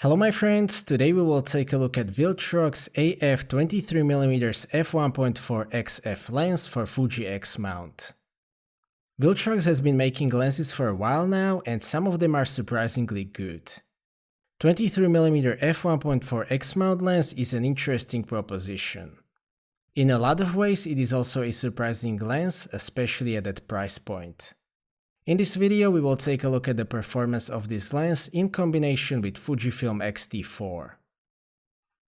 Hello my friends, today we will take a look at Viltrox AF 23mm f1.4 XF lens for Fuji X mount. Viltrox has been making lenses for a while now and some of them are surprisingly good. 23mm f1.4 X mount lens is an interesting proposition. In a lot of ways it is also a surprising lens, especially at that price point. In this video we will take a look at the performance of this lens in combination with Fujifilm X-T4.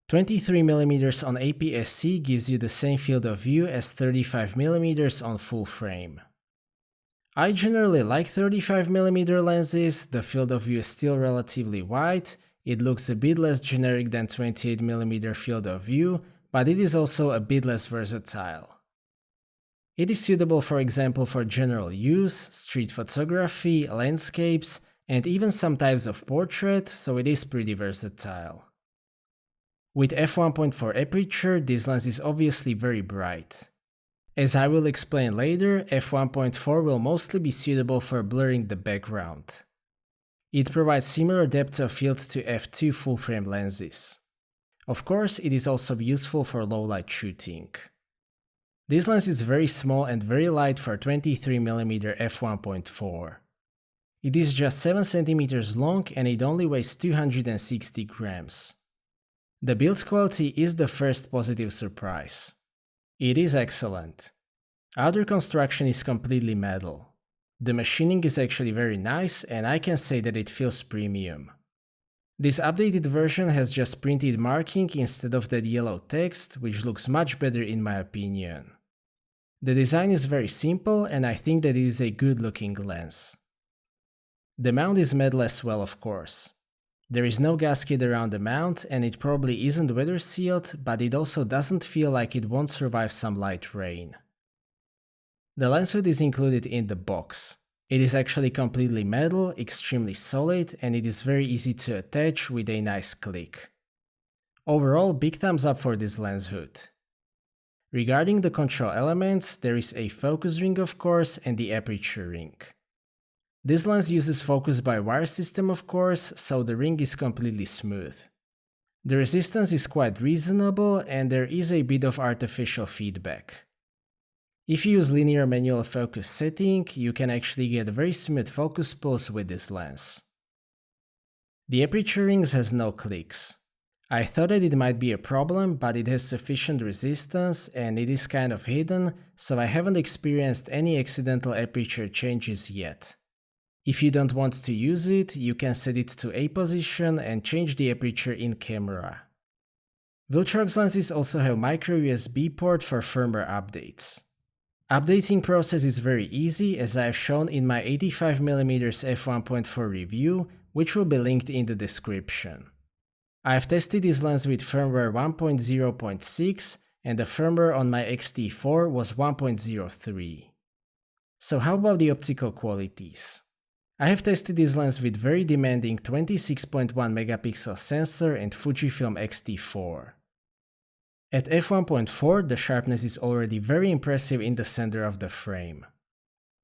23mm on APS-C gives you the same field of view as 35mm on full frame. I generally like 35mm lenses, the field of view is still relatively wide, it looks a bit less generic than 28mm field of view, but it is also a bit less versatile. It is suitable for example for general use, street photography, landscapes, and even some types of portrait, so it is pretty versatile. With f1.4 aperture, this lens is obviously very bright. As I will explain later, f1.4 will mostly be suitable for blurring the background. It provides similar depth of field to f2 full-frame lenses. Of course, it is also useful for low-light shooting. This lens is very small and very light for 23mm f1.4. It is just 7 cm long and it only weighs 260 grams. The build quality is the first positive surprise. It is excellent. Outer construction is completely metal. The machining is actually very nice and I can say that it feels premium. This updated version has just printed marking instead of that yellow text, which looks much better in my opinion. The design is very simple and I think that it is a good looking lens. The mount is metal as well, of course. There is no gasket around the mount and it probably isn't weather sealed, but it also doesn't feel like it won't survive some light rain. The lens hood is included in the box. It is actually completely metal, extremely solid, and it is very easy to attach with a nice click. Overall, big thumbs up for this lens hood. Regarding the control elements, there is a focus ring of course and the aperture ring. This lens uses focus by wire system of course, so the ring is completely smooth. The resistance is quite reasonable and there is a bit of artificial feedback. If you use linear manual focus setting, you can actually get very smooth focus pulse with this lens. The aperture rings has no clicks. I thought that it might be a problem, but it has sufficient resistance and it is kind of hidden, so I haven't experienced any accidental aperture changes yet. If you don't want to use it, you can set it to A position and change the aperture in camera. Viltrox lenses also have micro USB port for firmware updates. Updating process is very easy as I have shown in my 85mm f1.4 review, which will be linked in the description. I have tested this lens with firmware 1.0.6 and the firmware on my X-T4 was 1.03. So how about the optical qualities? I have tested this lens with very demanding 26.1 megapixel sensor and Fujifilm X-T4. At f1.4 the sharpness is already very impressive in the center of the frame.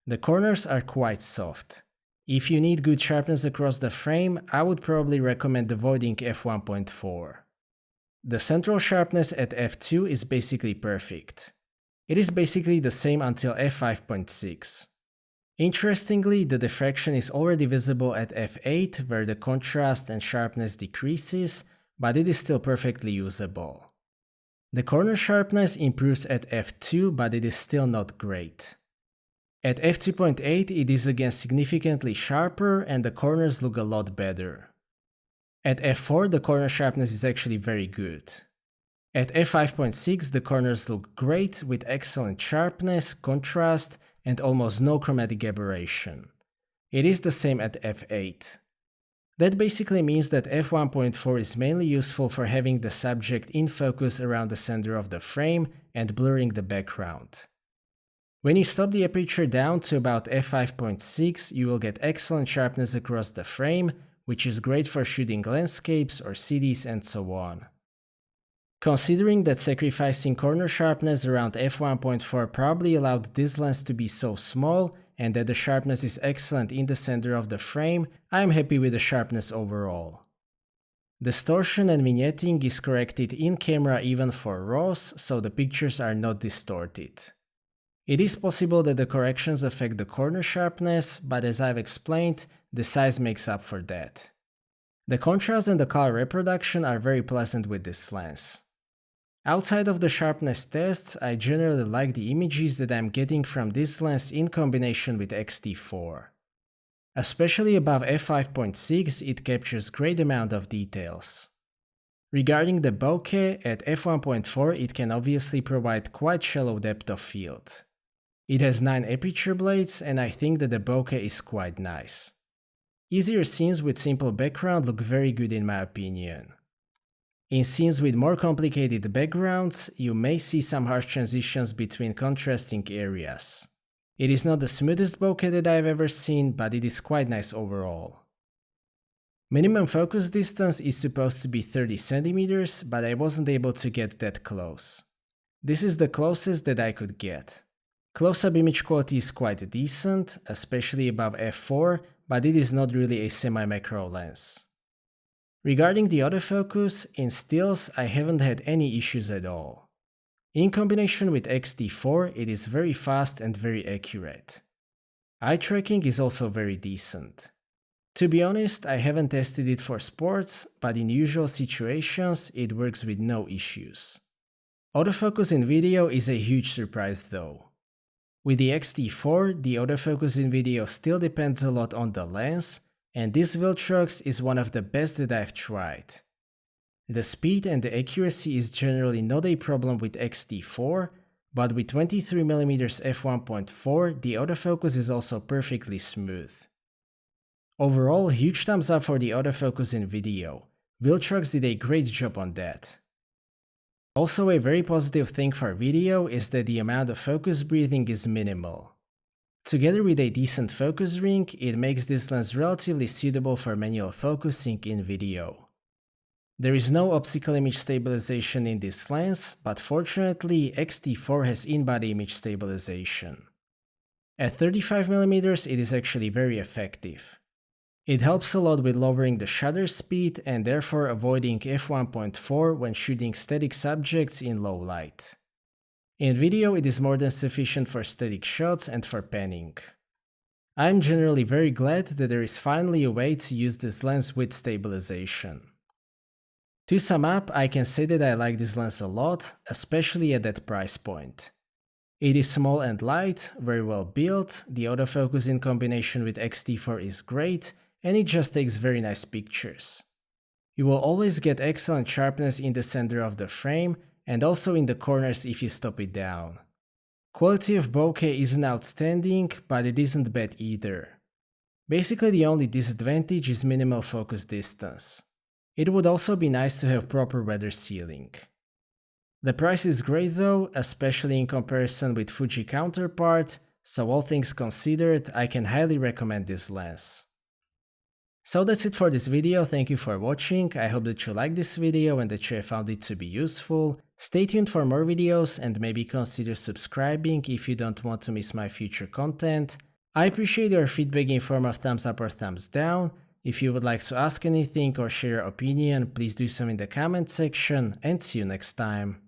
The corners are quite soft. If you need good sharpness across the frame, I would probably recommend avoiding f1.4. The central sharpness at f2 is basically perfect. It is basically the same until f5.6. Interestingly, the diffraction is already visible at f8 where the contrast and sharpness decreases, but it is still perfectly usable. The corner sharpness improves at f2, but it is still not great. At f2.8 it is again significantly sharper and the corners look a lot better. At f4 the corner sharpness is actually very good. At f5.6 the corners look great with excellent sharpness, contrast, and almost no chromatic aberration. It is the same at f8. That basically means that f1.4 is mainly useful for having the subject in focus around the center of the frame and blurring the background. When you stop the aperture down to about f5.6, you will get excellent sharpness across the frame, which is great for shooting landscapes or cities and so on. Considering that sacrificing corner sharpness around f1.4 probably allowed this lens to be so small and that the sharpness is excellent in the center of the frame, I am happy with the sharpness overall. Distortion and Vignetting is corrected in camera even for RAWs, so the pictures are not distorted. It is possible that the corrections affect the corner sharpness, but as I've explained, the size makes up for that. The contrast and the color reproduction are very pleasant with this lens. Outside of the sharpness tests, I generally like the images that I'm getting from this lens in combination with X-T4. Especially above f5.6, it captures great amount of details. Regarding the bokeh, at f1.4 it can obviously provide quite shallow depth of field. It has 9 aperture blades and I think that the bokeh is quite nice. Easier scenes with simple background look very good in my opinion. In scenes with more complicated backgrounds, you may see some harsh transitions between contrasting areas. It is not the smoothest bokeh that I've ever seen, but it is quite nice overall. Minimum focus distance is supposed to be 30 cm, but I wasn't able to get that close. This is the closest that I could get. Close-up image quality is quite decent, especially above f4, but it is not really a semi-macro lens. Regarding the autofocus, in stills I haven't had any issues at all. In combination with X-T4, it is very fast and very accurate. Eye tracking is also very decent. To be honest, I haven't tested it for sports, but in usual situations it works with no issues. Autofocus in video is a huge surprise though. With the X-T4, the autofocus in video still depends a lot on the lens, and this Viltrox is one of the best that I've tried. The speed and the accuracy is generally not a problem with X-T4, but with 23mm f1.4 the autofocus is also perfectly smooth. Overall, huge thumbs up for the autofocus in video. Viltrox did a great job on that. Also, a very positive thing for video is that the amount of focus breathing is minimal. Together with a decent focus ring, it makes this lens relatively suitable for manual focusing in video. There is no optical image stabilization in this lens, but fortunately X-T4 has in-body image stabilization. At 35mm it is actually very effective. It helps a lot with lowering the shutter speed and therefore avoiding f1.4 when shooting static subjects in low light. In video it is more than sufficient for static shots and for panning. I am generally very glad that there is finally a way to use this lens with stabilization. To sum up, I can say that I like this lens a lot, especially at that price point. It is small and light, very well built, the autofocus in combination with X-T4 is great, and it just takes very nice pictures. You will always get excellent sharpness in the center of the frame, and also in the corners if you stop it down. Quality of bokeh isn't outstanding, but it isn't bad either. Basically the only disadvantage is minimal focus distance. It would also be nice to have proper weather sealing. The price is great though, especially in comparison with Fuji counterpart, so all things considered, I can highly recommend this lens. So that's it for this video, thank you for watching, I hope that you liked this video and that you have found it to be useful. Stay tuned for more videos and maybe consider subscribing if you don't want to miss my future content. I appreciate your feedback in form of thumbs up or thumbs down. If you would like to ask anything or share your opinion, please do so in the comment section, and see you next time.